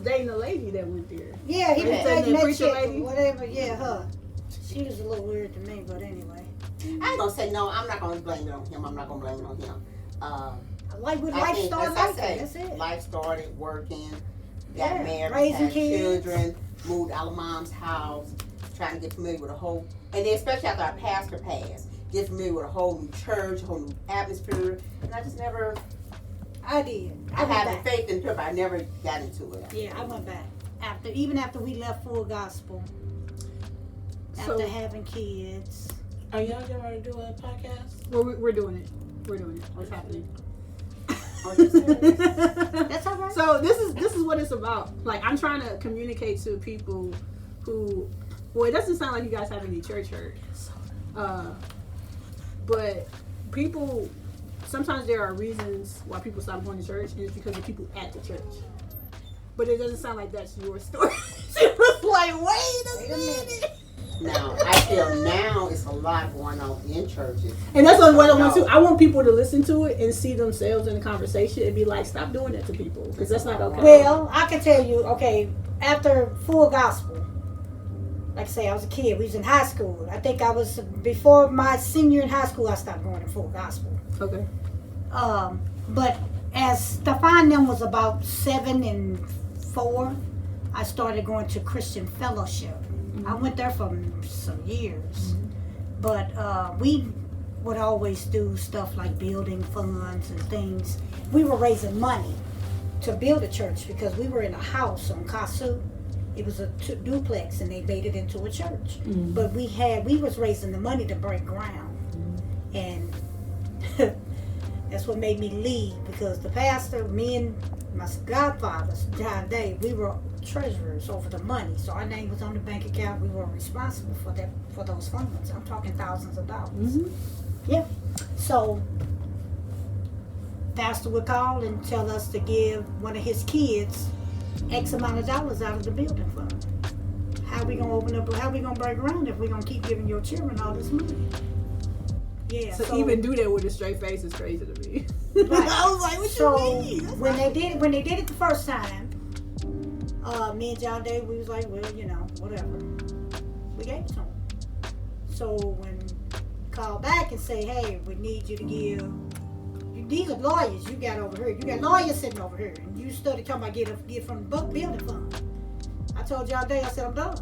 dating a lady that went there. Yeah, he was dating that preacher chick lady. or whatever. Yeah, her. She was a little weird to me, but anyway. I ain't gonna say no. I'm not gonna blame it on him. I'm not gonna blame it on him. Life As started I like say, that's it. life started working, got married, raising had kids. children, moved out of mom's house, trying to get familiar with a whole, and then especially after our pastor passed, get familiar with a whole new church, a whole new atmosphere, and I just never. I did. I had the faith in her, but I never got into it. Yeah, I went back even after we left Full Gospel. After having kids. Are y'all getting ready to do a podcast? Well, we're doing it. We're doing it. What's happening? That's all right. So this is what it's about. Like, I'm trying to communicate to people who, well, it doesn't sound like you guys have any church hurt. But people, sometimes there are reasons why people stop going to church, and it's because of people at the church. But it doesn't sound like that's your story. She was like, wait a minute. Now, I feel now it's a lot going on in churches. And that's what I want to. I want people to listen to it and see themselves in the conversation and be like, stop doing that to people, because that's not okay. Well, I can tell you, okay, after Full Gospel, like I say, I was a kid. We was in high school. I think I was, before my senior in high school, I stopped going to Full Gospel. Okay. But as Stefan them was about 7 and 4, I started going to Christian Fellowship. I went there for some years, but we would always do stuff like building funds and things. We were raising money to build a church because we were in a house on Kasu. It was a duplex, and they made it into a church. But we was raising the money to break ground, and that's what made me leave, because the pastor, me and my godfathers, John Day, we were treasurers over the money. So our name was on the bank account. We were responsible for those funds. I'm talking thousands of dollars. Yeah. So pastor would call and tell us to give one of his kids X amount of dollars out of the building fund. How we gonna open up? How we gonna break ground if we gonna keep giving your children all this money? Yeah. So even do that with a straight face is crazy to me. Right. I was like, what you mean? When they did it the first time, me and John Day, we was like, well, whatever. We gave it to him. So when call back and say, hey, we need you to give, these are lawyers you got over here. You got lawyers sitting over here, and you started talking about get from the building fund. I told John Day, I said, I'm done.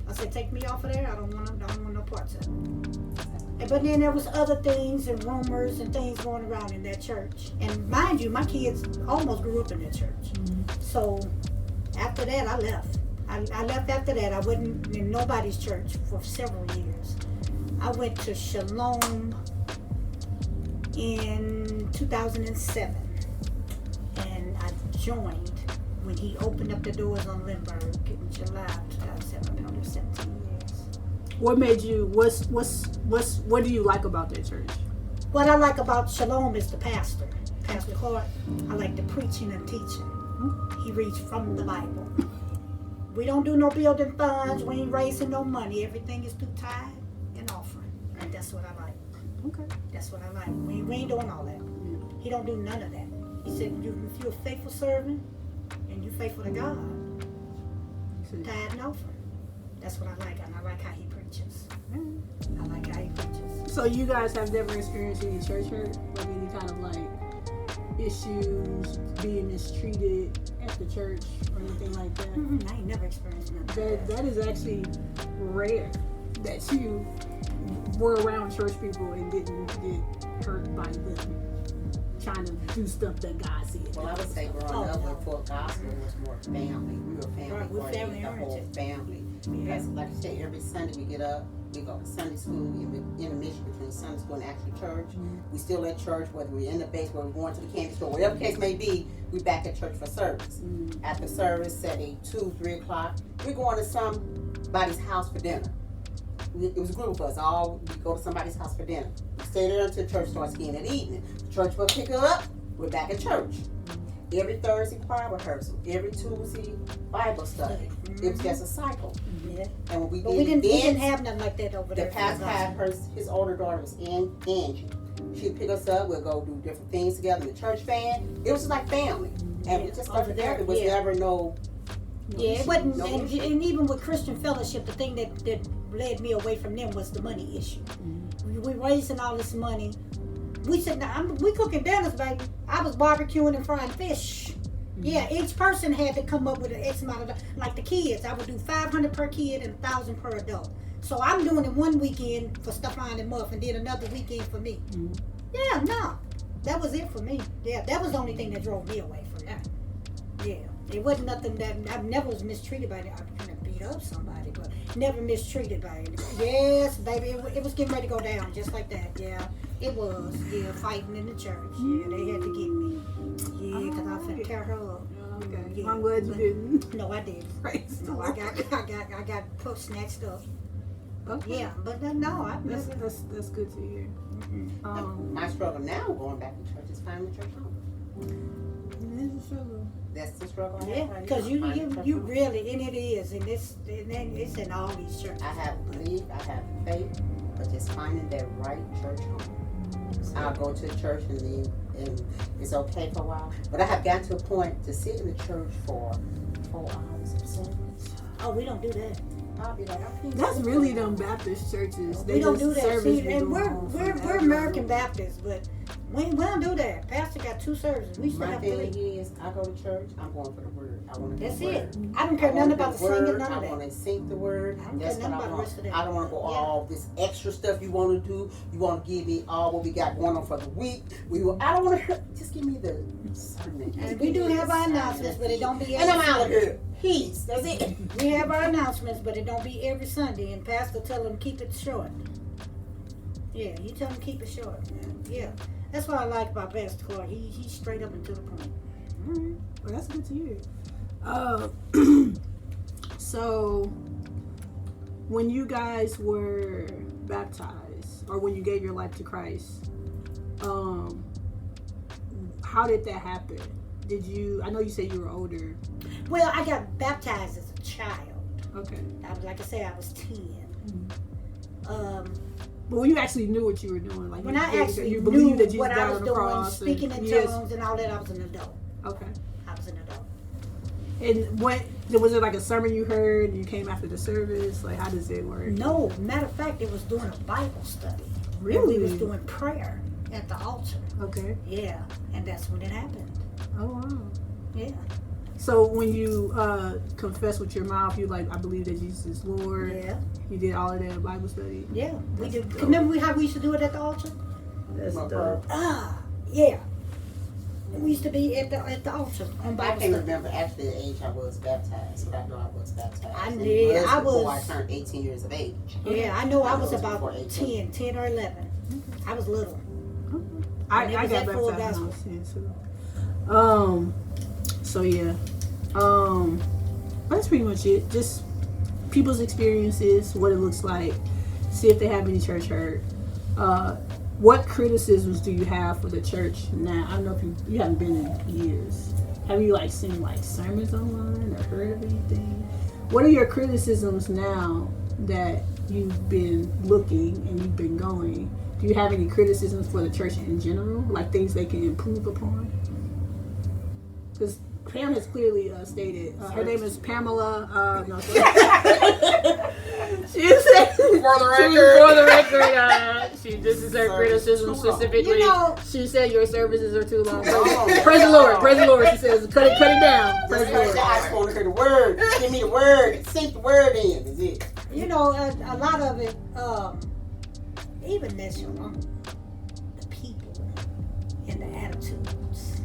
I said, take me off of there. I don't want no parts of it. But then there was other things and rumors and things going around in that church. And mind you, my kids almost grew up in that church. So after that, I left. I left after that. I wasn't in nobody's church for several years. I went to Shalom in 2007. And I joined when he opened up the doors on Lindbergh in July 2007. I've been on there 17 years. What made you? What do you like about that church? What I like about Shalom is the pastor, Pastor Clark. I like the preaching and teaching. He reads from the Bible. We don't do no building funds. We ain't raising no money. Everything is through tithe and offering, and that's what I like. Okay. That's what I like. We ain't doing all that. He don't do none of that. He said, if you're a faithful servant and you're faithful to God, tithe and offering. That's what I like, and I like how he preaches. I like how he preaches. So you guys have never experienced any church hurt, like any kind of like issues, being mistreated at the church or anything like that? I ain't never experienced nothing. That is actually rare that you were around church people and didn't get hurt by them trying to do stuff that God said. Well, I would say growing up with Full Gospel was more family. We were family. Right, we're family the whole oriented. family. Because, like I said, every Sunday we get up, we go to Sunday school, intermission between Sunday school and actual church. We still at church, whether we're in the base, whether we're going to the candy store, whatever the case may be, we back at church for service. After service, at 2, 3 o'clock, we're going to somebody's house for dinner. It was a group of us. We go to somebody's house for dinner. We stay there until church starts again in the evening. Church will pick her up. We're back at church. Every Thursday choir rehearsal. Every Tuesday Bible study. It was just a cycle. Yeah. And when we But we didn't have nothing like that over there. The pastor had his older daughter was Angie. She'd pick us up. We'll go do different things together. The church band. It was just like family. And we just stuck together. There was never no Yeah, it wasn't, No and issue. even with Christian Fellowship, the thing that led me away from them was the money issue. We raising all this money. We said, now, we cooking dinners, baby. I was barbecuing and frying fish. Yeah, each person had to come up with an X amount of, like the kids, I would do $500 per kid and $1,000 per adult. So I'm doing it one weekend for Stefan and Muff, and then another weekend for me. Yeah, no, that was it for me. Yeah, that was the only thing that drove me away from that. Yeah, it wasn't nothing that I never was mistreated by it. I couldn't beat up somebody, but never mistreated by it. Yes, baby, it was getting ready to go down just like that. Yeah, it was. Yeah, fighting in the church. Yeah, they had to get me. Yeah, because I was finna tear her up. Okay. Yeah, I'm glad you didn't. No, I didn't. Praise the No, I Lord. got snatched up. Okay. Yeah, but no, I That's never. that's good to hear. My struggle now going back to church is finding the church home. It's a struggle. That's the struggle I Yeah, have right because now, you finding the church you home. really, and it is, and it's in all these churches. I have belief, I have faith, but just finding that right church home. I'll go to a church and leave, and it's okay for a while. But I have gotten to a point to sit in the church for 4 hours of service. Oh, we don't do that. I'll be like, I can't That's sit really there. them Baptist churches. We don't do that. service See, be and going we're on we're forever. American Baptists, but we don't do that. Pastor got 2 services. We should My have thing 3. is, I go to church, I'm going for the word. I want to That's the word. it. I don't care nothing about the singing, word. none of I want that. to sing the word. I don't That's care what nothing I about the want. rest of that. I don't want to go Yeah. all this extra stuff you want to do. You want to give me all what we got going on for the week. I don't want to. Just give me the sermon. And we do have our announcements, but it don't be And I'm every out of Sunday. here. Peace. That's it. We have our announcements, but it don't be every Sunday. And Pastor tell them keep it short. Yeah, you tell them keep it short. Yeah, that's what I like about Pastor Clark. He's straight up and to the point. Alright. Well, that's good to hear. So, when you guys were baptized, or when you gave your life to Christ, how did that happen? Did you? I know you said you were older. Well, I got baptized as a child. Okay. I was, like I said, I was 10. But when you actually knew what you were doing, like When you, I actually you knew believed that Jesus what died I was on the doing, cross, speaking in and, yes. tongues and all that, I was an adult. Okay. I was an adult. And what was it like a sermon you heard and you came after the service? Like how does it work? No, matter of fact, it was doing a Bible study. Really? And we was doing prayer at the altar. Okay. Yeah, and that's when it happened. Oh wow. Yeah. So when you confess with your mouth, you like, I believe that Jesus is Lord. Yeah. You did all of that in Bible study. Yeah. We That's did. dope. Remember how we used to do it at the altar? That's My dope. Yeah. We used to be at the altar on I Bible can't study. remember actually the age I was baptized, but I know I was baptized. I And did. it I before was- I turned 18 years of age. Yeah, I know I was before about 18. 10 or 11. I was little. I And it got was at full baptized when I gospel. was 10 too. So yeah. That's pretty much it. Just people's experiences, what it looks like, see if they have any church hurt. What criticisms do you have for the church now? I don't know if you haven't been in years. Have you like seen like sermons online or heard of anything? What are your criticisms now that you've been looking and you've been going? Do you have any criticisms for the church in general, like things they can improve upon? Because Pam has clearly stated, her name is Pamela. No, she said, For the record, this is her criticism Too long. specifically. You know, she said your services are too long. long. Praise the Lord, praise the Lord. She says, cut it down. Praise the I Lord. just want to hear the word. Give me the word. Sink the word in. Is it? you know, a lot of it, even this, the people and the attitudes.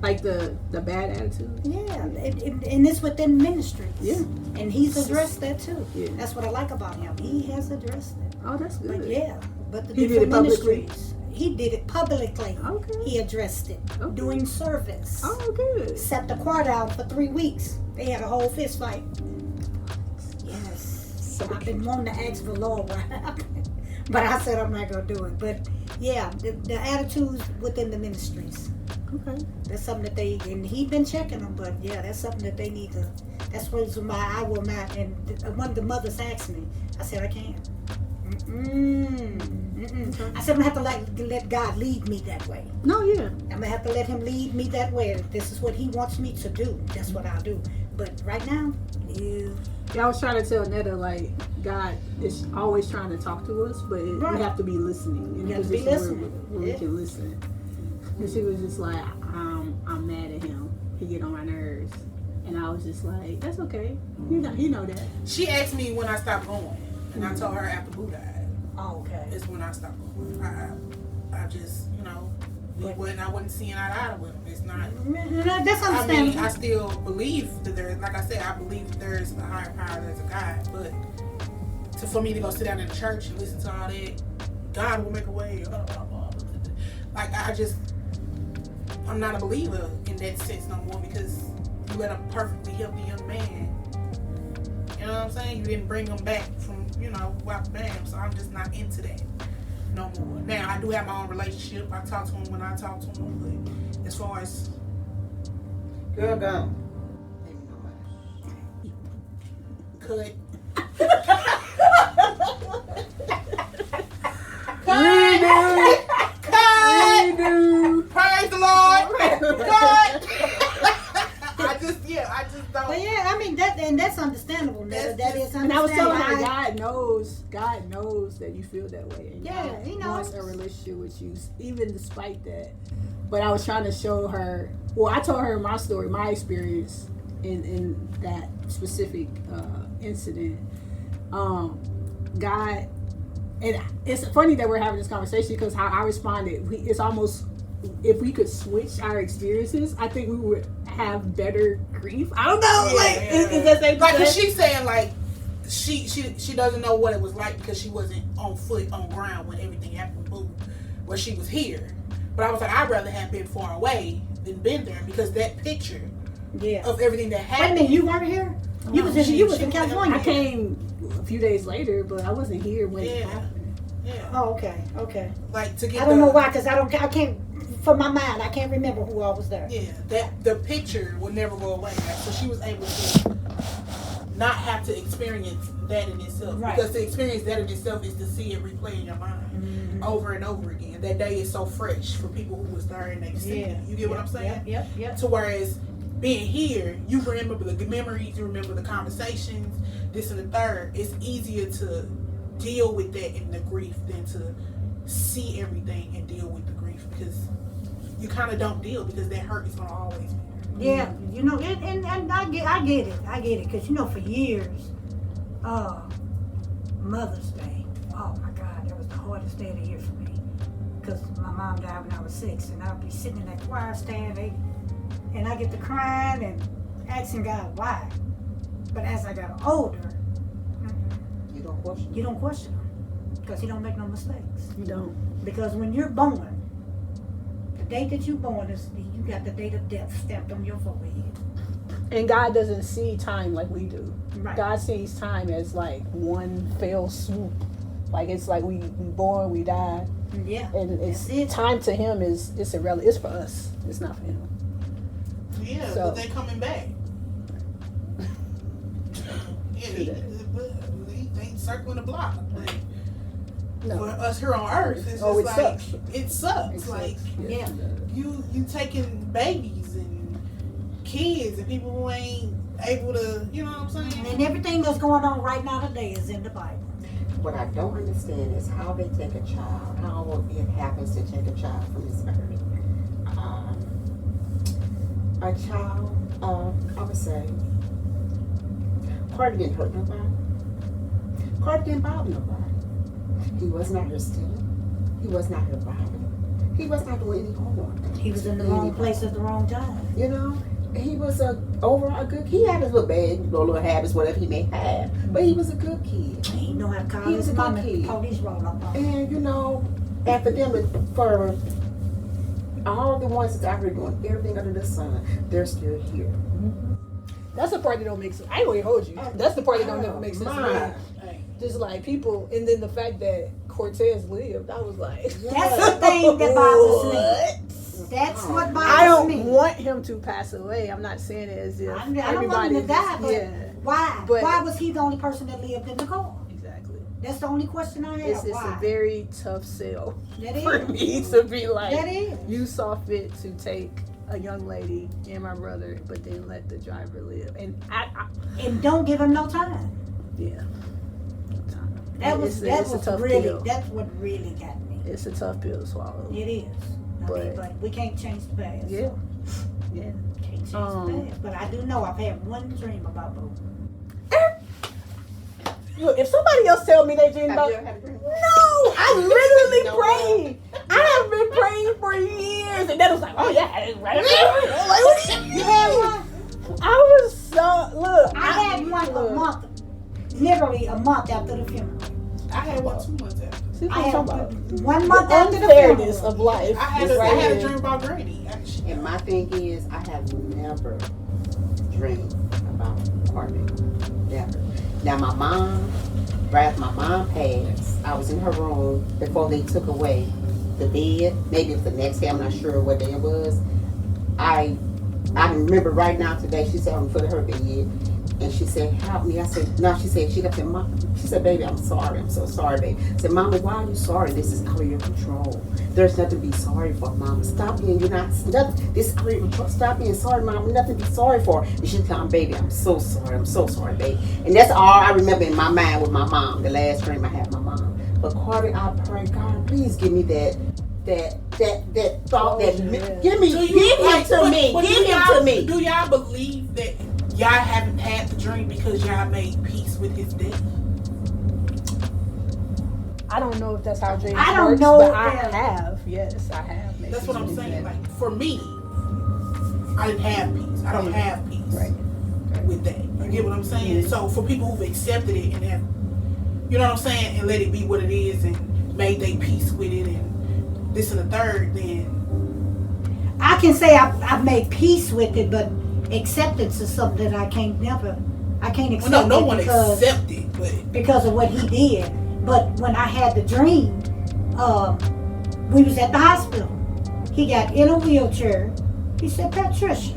Like the bad attitude. Yeah, and it's within ministries. Yeah. And he's addressed that too. Yeah. That's what I like about him. He has addressed it. Oh, that's good. But yeah, but the He did different it publicly? ministries. He did it publicly. Okay. He addressed it. Okay. Doing service. Oh, good. Set the choir down for 3 weeks. They had a whole fist fight. Yes. I've been wanting to ask the Lord what happened. But I said I'm not going to do it. But yeah, the attitudes within the ministries. Okay. That's something that they, and he's been checking them, but yeah, that's something that they need to, that's the reason why I will not, and one of the mothers asked me, I said I can't. I said I'm going to have to let God lead me that way. No, yeah. I'm going to have to let him lead me that way. If this is what he wants me to do, that's what I'll do. But right now, you. Yeah, I was trying to tell Netta, like, God is always trying to talk to us, but we have to be listening. In You a have to be position listening. where we can listen. And she was just like, I'm mad at him. He get on my nerves. And I was just like, that's okay. He know that. She asked me when I stopped going, and I told her after Boo died. Oh, okay. It's when I stopped going. I just, I wasn't seeing eye to eye with him. It's not. That's I understandable. mean, I still believe that there, like I said, I believe that there is a higher power, there's a God. But for me to go sit down in the church and listen to all that, God will make a way. Blah, blah, blah. Like I'm not a believer in that sense no more because you let a perfectly healthy young man. You know what I'm saying? You didn't bring him back from whap bam. So I'm just not into that no more. Now I do have my own relationship. I talk to him when I talk to him, but as far as Girl, go. cut. Praise the Lord. I just don't. But yeah, I mean that's understandable. That is understandable. And I was telling her, God knows that you feel that way. And Yeah, God He wants knows. a relationship with you, even despite that. But I was trying to show her. Well, I told her my story, my experience in that specific incident. God, and it's funny that we're having this conversation because how I responded. It's almost if we could switch our experiences, I think we would have better grief. I don't know, is that safe to like, say? cause she's saying like she doesn't know what it was like because she wasn't on ground when everything happened. Boo, where she was here. But I was like, I'd rather have been far away than been there because that picture of everything that Wait a happened. minute, you weren't here? You was in California. I came a few days later, but I wasn't here when it happened. Yeah. Oh, okay. Like to get. I don't know why, because I can't. For my mind, I can't remember who all was there. Yeah, that the picture would never go away. Right? So she was able to not have to experience that in itself. Right. Because to experience that in itself is to see it replay in your mind over and over again. That day is so fresh for people who was there and they see it. You get what I'm saying? Yep. To whereas being here, you remember the memories, you remember the conversations, this and the third. It's easier to deal with that in the grief than to see everything and deal with the grief because you kind of don't deal because that hurt is going to always be there. Yeah, and I get it, because for years, Mother's Day, oh my God, that was the hardest day of the year for me, because my mom died when I was 6, and I'd be sitting in that choir stand, and I get to crying and asking God why, but as I got older, You you don't question him, because he don't make no mistakes, You don't. because when you're born, the date that you're born is, you got the date of death stamped on your forehead. And God doesn't see time like we do. Right. God sees time as like one fell swoop. Like it's like we born, we die, Yeah. and That's it. time to Him it's irrelevant. It's for us. It's not for Him. Yeah, So- but they coming back. Yeah, they circling the block. Like, No. for us here on Earth, it's Oh, just it like sucks. it sucks. It's Like Yeah. you taking babies and kids and people who ain't able to, you know what I'm saying? And everything that's going on right now today is in the Bible. What I don't understand is how they take a child, how it happens to take a child from this earth. A child, I would say, Carter didn't hurt nobody. Carter didn't bother nobody. He was not here stealing. He was not here robbing. He was not doing any harm. He was in the wrong place at the wrong time. You know, he was overall good. He had his little bad, little habits, whatever he may have, but he was a good kid. He know how to call He was his a good mama kid. and police roll up on him. And and for them, for all the ones that's out here doing everything under the sun, they're still here. That's the part that don't make sense. I ain't gonna hold you. That's the part that don't never make sense to My. me. Just like people, and then the fact that Cortez lived, I was like, That's the thing that bothers me. That's what bothers I don't me. want him to pass away. I'm not saying it as if I don't want everybody him to die, but yeah, why? But- Why was he the only person that lived in the car? exactly. That's the only question I have. It's Why? a very tough sell That for is. me to be like, That is. you saw fit to take a young lady and my brother, but then let the driver live. And And don't give him no time. yeah. That was It's a tough really pill. that's what really got me. It's a tough pill to swallow. It is. But we can't change the past. Yeah. Yeah. Can't change the past. But I do know I've had one dream about Boo. Look, if somebody else tell me they dream Have about, you ever had a dream? no, I literally No. prayed. I have been praying for years, and then it was like, oh yeah, it's right up there. I'm like, what You had one? I was so look. I had one a month, literally a month after the funeral. I had one 2 months after. See what I I'm had talking about? 1 month The after the unfairness funeral. of life. I had is a, right I had a here. dream about Granny. Actually. And my thing is, I have never dreamed about Courtney. Never. Now my mom, right after my mom passed, I was in her room before they took away the bed. Maybe it was the next day. I'm not sure what day it was. I remember right now today. She sat on the foot of her bed, and she said, "Help me." I said, "No." She said, "Mom." She said, "Baby, I'm sorry. I'm so sorry, baby." I said, "Mama, why are you sorry? This is out of your control. There's nothing to be sorry for, Mama. Stop being. You're not nothing. This is out of your control. Stop being sorry, Mama. Nothing to be sorry for." And she said, "Baby, I'm so sorry. I'm so sorry, baby." And that's all I remember in my mind with my mom. The last dream I had with my mom. But Carter, I pray, God, please give me that thought. Oh, Give yeah. him to me. Give him to me. Do y'all believe that y'all haven't had the dream because y'all made peace with his death? I don't know if that's how dreams I don't works, know but I if- have. Yes, I have. made That's what I'm peace with saying. that. Like for me, I didn't have peace. I don't have peace Right. with that. You get what I'm saying? So for people who've accepted it and have, you know what I'm saying, and let it be what it is and made their peace with it and this and the third, then I can say I've made peace with it, but acceptance is something that I can't accept. well, no it one because, accepted, but because of what he did. But when I had the dream, we was at the hospital. He got in a wheelchair. He said, "Patricia,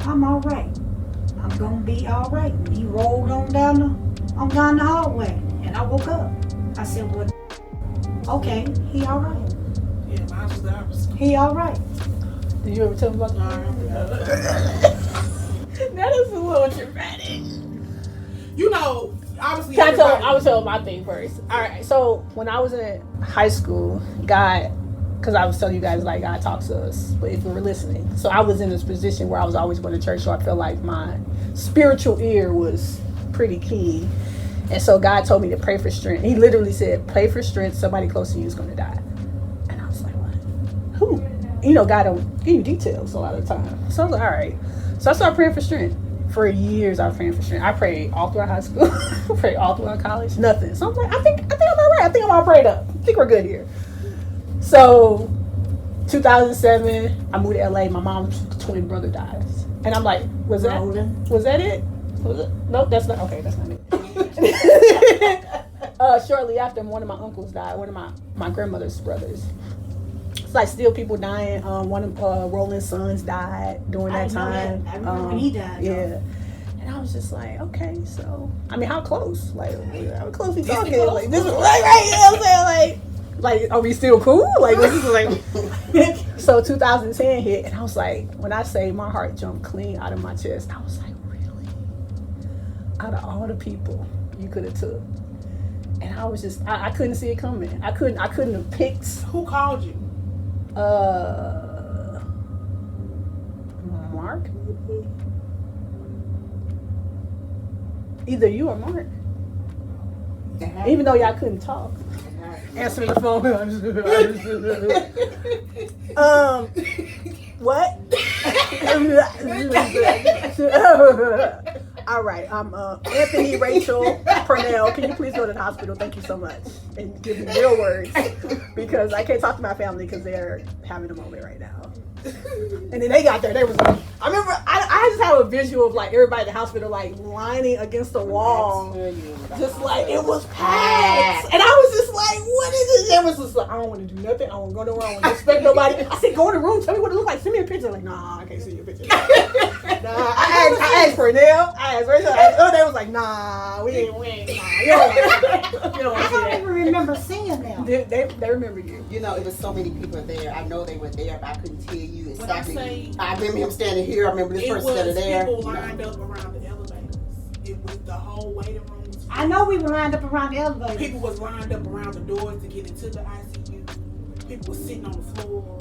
I'm all right. I'm gonna be all right." And he rolled on down the hallway, and I woke up. I said, "Well, okay, he all right. yeah, mine was the opposite. He all right." Did you ever tell him about that? Is a little dramatic. You know, obviously Can I everybody- was telling my thing first. All right. So when I was in high school, God, because I was telling you guys like God talks to us, but if we were listening, so I was in this position where I was always going to church, so I felt like my spiritual ear was pretty key. And so God told me to pray for strength. He literally said, "Pray for strength. Somebody close to you is going to die." And I was like, "What? Who?" You know, God don't give you details a lot of the time. So I was like, all right. So I started praying for strength. For years, I was praying for strength. I prayed all throughout high school. I prayed all throughout college. Nothing. So I'm like, I think I'm all right. I think I'm all prayed up. I think we're good here. So 2007, I moved to LA. My mom's twin brother dies. And I'm like, was that it? Was it? Nope, that's not. Okay, that's not it. Shortly after, one of my uncles died. One of my grandmother's brothers. It's like still people dying. One of Roland's sons died during that time. I remember when he died. Yeah. And I was just like, okay, so I mean, how close? Like, how close we This talking? close? Like, this is right, you know what I'm saying? Like, are we still cool? Like, this is like. So 2010 hit, and I was like, when I say my heart jumped clean out of my chest, I was like, really? Out of all the people you could have took, and I was just, I couldn't see it coming. I couldn't have picked. Who called you? Mark, maybe? Either you or Mark. Even though y'all couldn't talk. Answer the phone. What? All right. I'm Anthony Rachel Purnell. Can you please go to the hospital? Thank you so much. And give me real words. Because I can't talk to my family because they're having a moment right now. And then they got there. They was like, I remember, I just have a visual of like everybody at the hospital like lining against the wall. Just like, it was packed. And I was just like, what is it? It was just like, I don't want to do nothing. I don't want to go nowhere. I don't want to expect nobody. I said, go in the room. Tell me what it looks like. Send me a picture. Like, nah, I can't see your picture. I asked Purnell. I asked Rachel. They was like, nah, we ain't, nah. You don't want to see I don't that. even remember seeing them. They remember you. You know, it was so many people there. I know they were there, but I couldn't tell you you When I exactly. say I remember him standing here. I remember this it person was standing there. people lined up around the elevators. It was the whole waiting room. I know we were lined up around the elevator. People was lined up around the doors to get into the ICU. People was sitting on the floor.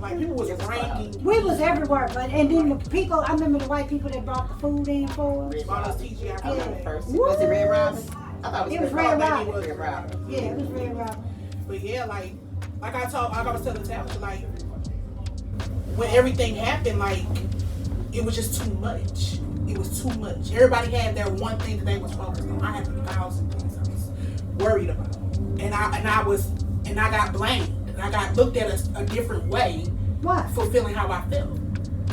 Like people was ranking. We was everywhere, but and then the people. I remember the white people that brought the food in for us. All us TGI. I remember first. Was it Red Robin? I thought It was Red Robin. Red Robin. Yeah, it was Red Robin. But yeah, like I was telling Tavishya, like when everything happened, like it was just too much. It was too much. Everybody had their one thing that they was focused on. I had 1,000 things I was worried about, and I got blamed. And I got looked at a different way What? for feeling how I felt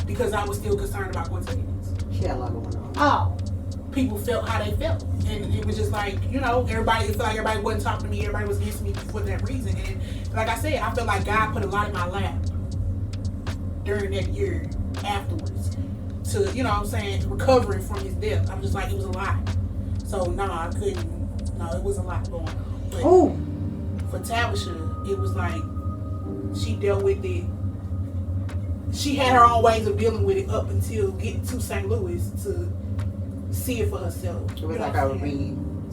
because I was still concerned about Cortez. She had a lot going on. Oh, People felt how they felt, and it was just like everybody. It felt like everybody wasn't talking to me. Everybody was against me for that reason. And like I said, I felt like God put a lot in my lap during that year afterwards to recovering from his death. I'm just like it was a lot. So I couldn't. No, it was a lot going on. But oh, for Tavishya, it was like she dealt with it. She had her own ways of dealing with it up until getting to St. Louis to see it for herself. It was like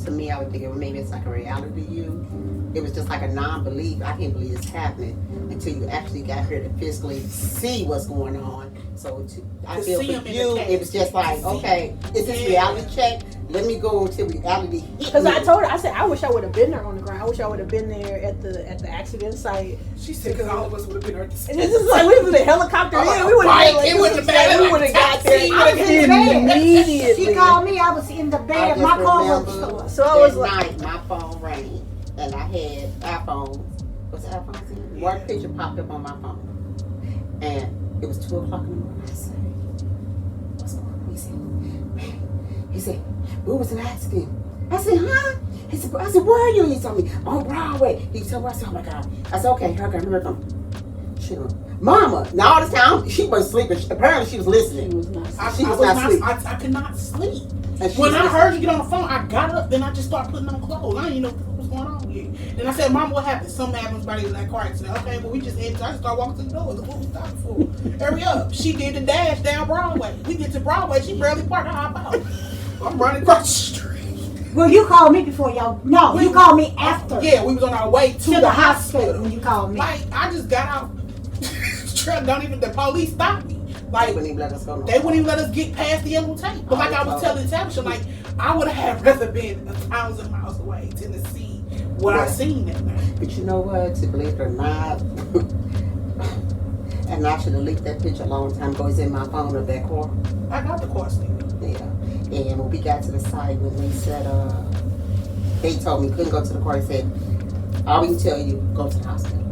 to me, I would think maybe it's like a reality to you. It was just like a non-belief. I can't believe it's happening until you actually got here to physically see what's going on. So I feel for you, it was just like, okay, is this reality check? Let me go until reality hit Because me. I told her, I said, I wish I would have been there on the ground. I wish I would have been there at the accident site. She said because all of us would have been there at the same And it's just like we was in a helicopter. Yeah, we would have It wouldn't have mattered. We would have got there I was in the bed. immediately. She called me. I was in the I bed. just My car was remember store. So I was that like, night, my phone rang, and I had iPhones. What's the iPhone? One picture popped up on my phone, and it was 2 o'clock in the morning. I said, "What's going on?" He said, "Where was an accident?" I said, "Huh?" He said, "I said, where are you?" He told me, "On Broadway." He told me, I said, "Oh my God." I said, "Okay, okay, here I come." Sure. Mama, now all this time she wasn't sleeping. Apparently she was listening. She was not sleeping. I could not sleep. And she When was I listening. heard you get on the phone, I got up, then I just started putting on clothes. I didn't even know what was going on here. Then I said, "Mom, what happened?" Something happened, somebody was in that car accident. Okay, well, we just ended. I just started walking to the door. What was stopped for? Hurry up. She did the dash down Broadway. We get to Broadway, she barely parked. I hop out. I'm running across the street. Well, you called me before y'all. No, you called me after. Yeah, we was on our way to To the hospital when you called me. Like, I just got out. The police stopped me. Like, They wouldn't even let us go. No they wouldn't even let us get past the yellow tape. But like I was telling Tavishya, like I would have rather been 1,000 miles away to see what I seen that night. But you know what? To believe it or not, and I should have leaked that picture a long time ago. It's in my phone of that car. I got the car still. Yeah. And when we got to the site, when they said, they told me couldn't go to the car. They said, "All we can tell you, go to the hospital."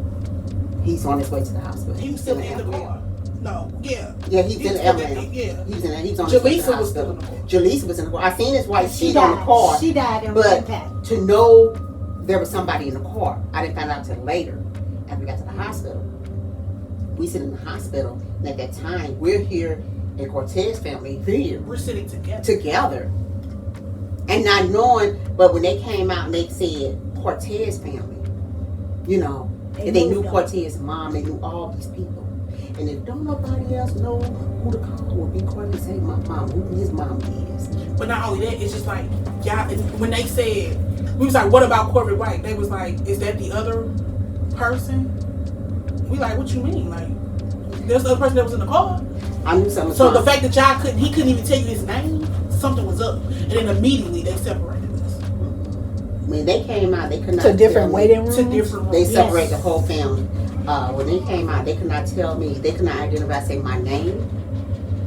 He's on his way to the hospital. He was still in the car. No, yeah. Yeah, he's in the ambulance. Yeah. He's on his way to the Jaleesa was still hospital. in the car. Jaleesa was in the car. I seen his wife. She She's on the car. died. She died in But impact. to know there was somebody in the car, I didn't find out till later after we got to the hospital. We sit in the hospital, and at that time, we're here in Cortez family here We're sitting together. together, and not knowing. But when they came out and they said Cortez family, you know, and they knew Cortez's mom, they knew all these people. And if don't nobody else know who to call, will be Cortez say my mom, who his mom is. But not only that, it's just like y'all. When they said, we was like, "What about Corbett White?" They was like, "Is that the other person?" We like, "What you mean?" Like, there's the other person that was in the car. I knew something. So the fact that he couldn't even tell you his name, something was up. And then immediately they separated us when they came out, they could not to different tell me. waiting rooms. to different They rooms. separated the whole family. When they came out, they could not tell me. They could not identify, say my name.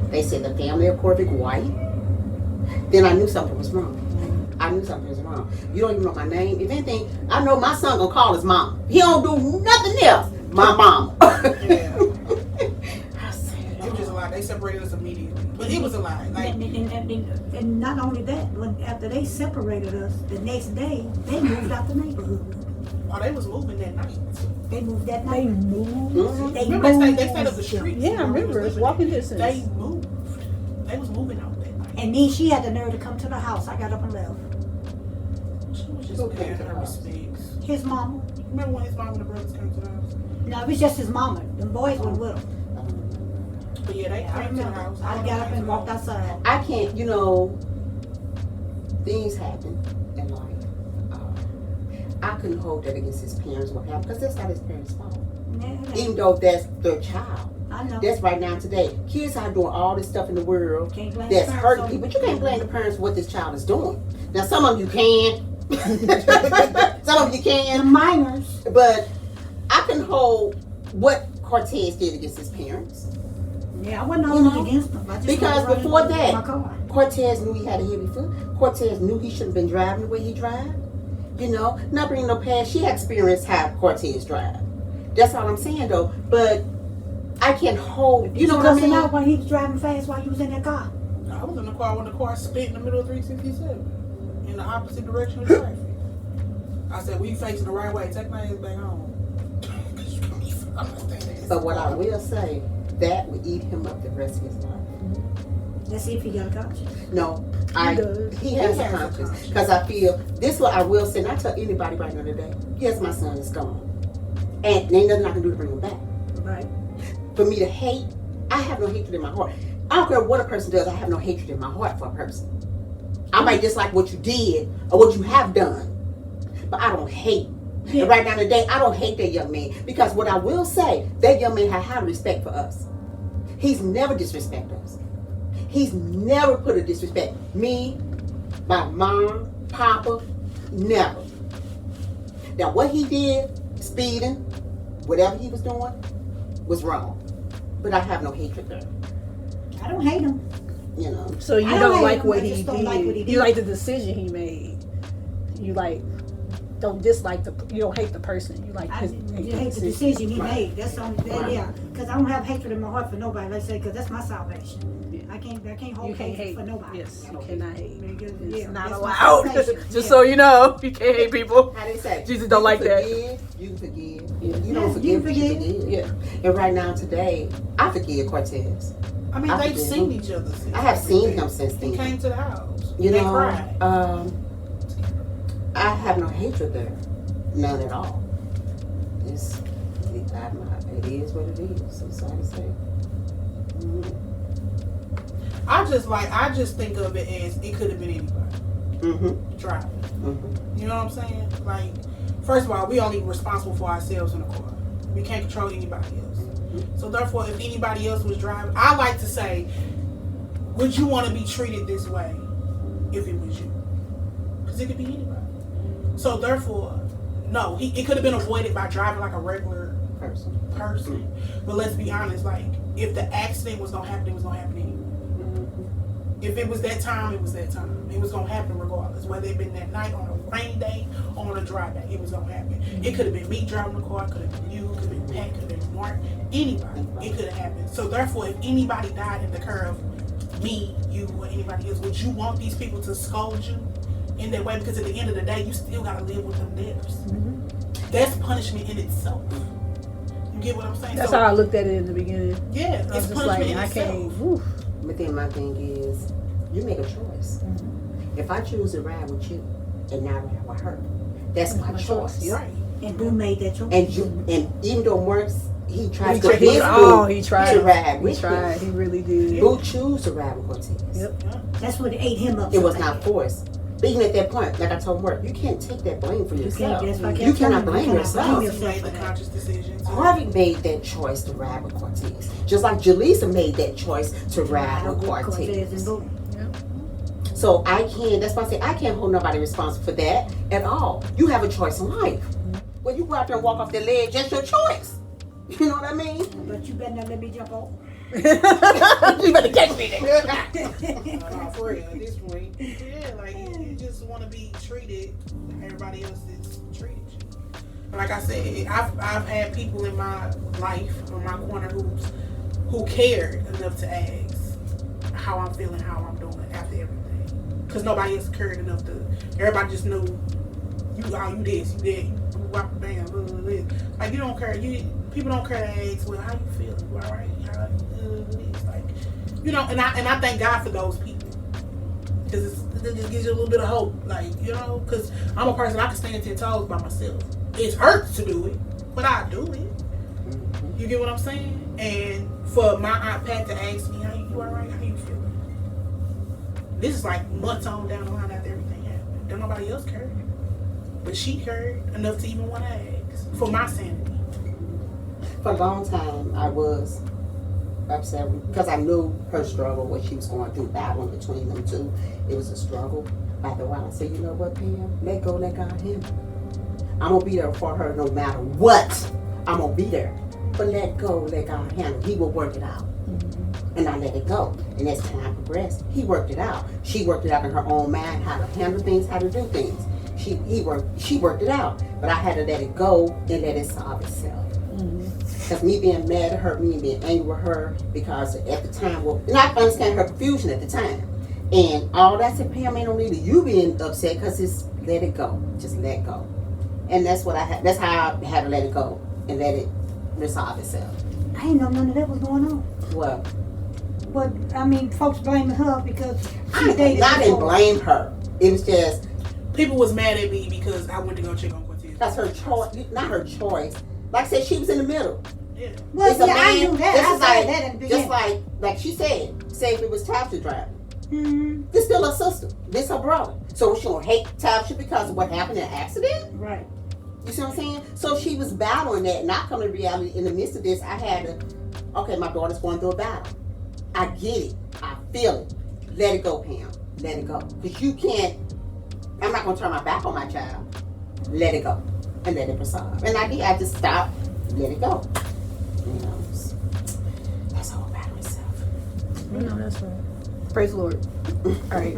They said the family of Corvick White. Then I knew something was wrong. I knew something was wrong. You don't even know my name. If anything, I know my son gonna call his mom. He don't do nothing else. My mom. Yeah. I said, It was just a lie. They separated us immediately. But it was a lie. Like, And not only that, when after they separated us, the next day they moved out the neighborhood. oh, they was moving that night. They moved that They night. moved. Mhm. They Remember moved. they stayed up the street. Yeah, I remember. It's walking distance. They moved. They was moving out that night. And then she had the nerve to come to the house. I got up and left. She was just Okay. paying her respects. His mama. Remember when his mom and the brothers came to the house? No, it was just his mama. The boys were with him. But yeah, they I came to the remember. house. I got up and walked outside. I can't, things happen in life. I couldn't hold that against his parents, what happened, because that's not his parents' fault. Yeah, Even though that's their child. I know. That's right now today. Kids are doing all this stuff in the world Can't blame that's the parents hurting on- people. But you can't blame the parents for what this child is doing. Now, some of you can. Some of you The can. minors. But I can hold what Cortez did against his parents. Yeah, I wasn't You holding know, against them. I just because was running before with that- my car. Cortez knew he had a heavy foot. Cortez knew he shouldn't have been driving the way he drive. Not bringing no past. She had experienced how Cortez drive. That's all I'm saying though. But I can hold. You know what I cussing mean? out when he was driving fast while you was in that car. I was in the car when the car spit in the middle of 367 in the opposite direction of traffic. I said, we facing the right way. Take my ass back home. But what I will say, that would eat him up the rest of his life. Let's see if he got a conscience. No, does. he has He a has a conscience. conscience. Because I feel, this is what I will say, and I tell anybody right now today, yes, my son is gone. And there ain't nothing I can do to bring him back. Right. For me to hate, I have no hatred in my heart. I don't care what a person does, I have no hatred in my heart for a person. I might dislike what you did or what you have done, but I don't hate. Yeah. And right now today, I don't hate that young man. Because what I will say, that young man had high respect for us. He's never disrespected us. He's never put a disrespect. Me, my mom, papa, never. Now what he did, speeding, whatever he was doing, was wrong. But I have no hatred there. I don't hate him. So you I don't don't like hate him, what I he just don't did. like what he did. You like the decision he made. You don't dislike you don't hate the person. You like I his hate the decision he Right. made. That's the only thing. Right. Yeah, because I don't have hatred in my heart for nobody. Like I say, because that's my salvation. Yeah. I can't hold You can't hatred hate for nobody. Yes, I you don't cannot hate. Because, It's yeah, not that's my allowed. salvation. Just Yeah. so you know, you can't hate people. How they say? Jesus don't like that. You can forgive. Yeah. You Yeah, don't forgive. you You forgive. forgive. Yeah. And right now today, I forgive Cortez. I mean, I they've forgive seen him. each other since. I have seen everything. him since He then. came to the house. You They know, cried. I have no hatred there, none at all. It is what it is. I'm sorry to say. I just think of it as it could have been anybody Mm-hmm. driving. Mm-hmm. You know what I'm saying? Like, first of all, we only responsible for ourselves in the car. We can't control anybody else. So therefore, if anybody else was driving, I like to say, would you want to be treated this way if it was you? Because it could be anybody. So therefore, no, it could have been avoided by driving like a regular person. But let's be honest, like, if the accident was gonna happen, it was gonna happen anyway. If it was that time, it was that time. It was gonna happen regardless. Whether it been that night, on a rainy day, or on a dry day, it was gonna happen. It could have been me driving the car, it could have been you, it could have been Pat, could have been Mark, anybody. It could have happened. So therefore, if anybody died in the curve, me, you, or anybody else, would you want these people to scold you in that way? Because at the end of the day, you still gotta live with them debtors. That's punishment in itself. You get what I'm saying? That's So, how I looked at it in the beginning. yeah, I was it's just punishment like, in I itself. can't. Whew. But then my thing is, you make a choice. If I choose to ride with you and not ride with her, that's my choice. Right. And who made that choice? And even though Mark's he tried He to tried. convince He tried. to ride He with tried. He really did. him. Who choose to ride with Cortez? Yep. That's what ate him up. It was so not bad. forced. But even at that point, like I told Mark, you can't take that blame for You yourself. can't. That's why I You kept cannot telling you, blame you cannot yourself. blame He yourself made for the that. conscious decision. Harvey made that choice to ride with Cortez. Just like Jaleesa made that choice to ride with Cortez. and boom. So I can't, that's why I say I can't hold nobody responsible for that at all. You have a choice in life. When you go out there and walk off the ledge, that's your choice. You know what I mean? But you better not let me jump off. You better catch me there. No, for real, at this point, yeah, like you just want to be treated like everybody else is treated you. Like I said, I've had people in my life, on my corner, who cared enough to ask how I'm feeling, how I'm doing after everything, because nobody else cared enough to. Everybody just knew you this, you that, you wop bam, blah, blah, blah. Like you don't care. People don't care to ask, well, how you feeling? You all right? How this? Like, you know, and I thank God for those people, because it just gives you a little bit of hope. Like, you know, because I'm a person, I can stand 10 toes by myself. It hurts to do it, but I do it. You get what I'm saying? And for my Aunt Pat to ask me, you alright? How you feeling? This is like months on down the line after everything happened. Don't nobody else cared. But she cared enough to even want to ask. For my sanity. For a long time, I was upset because I knew her struggle, what she was going through, battling between them two. It was a struggle. After a while, I said, you know what, Pam? Let go, let God handle. I'm going to be there for her no matter what. I'm going to be there. But let go, let God handle. He will work it out. And I let it go. And as time progressed, he worked it out. She worked it out in her own mind, how to handle things, how to do things. She worked it out. But I had to let it go and let it solve itself. Because me being mad at her, me being angry with her, because at the time, and I understand her confusion at the time. And all that said, Pam, ain't no need of you being upset, because it's let it go. Just let go. And that's what I had. That's how I had to let it go and let it resolve itself. I didn't know none of that was going on. Well, But I mean, folks blaming her because she I dated. didn't blame her. It was just People was mad at me because I went to go check on Cortez. that's her choice, not her choice. Like I said, she was in the middle. Yeah. Well, It's a yeah, I man. knew that. This I is said like that in the beginning. just like she said. Say if it was Tavishya driving, Mm-hmm. this still her sister. This her brother. So she gonna hate Tavishya because of what happened in the accident? Right. You see what I'm saying? So she was battling that, and I come to reality in the midst of this. I had to. Okay, my daughter's going through a battle. I get it. I feel it. Let it go, Pam. Let it go. Because you can't. I'm not gonna turn my back on my child. Let it go and let it resolve. And I did. I just stopped. Let it go. You know, that's all about myself. You know, that's right. Praise the Lord. All right.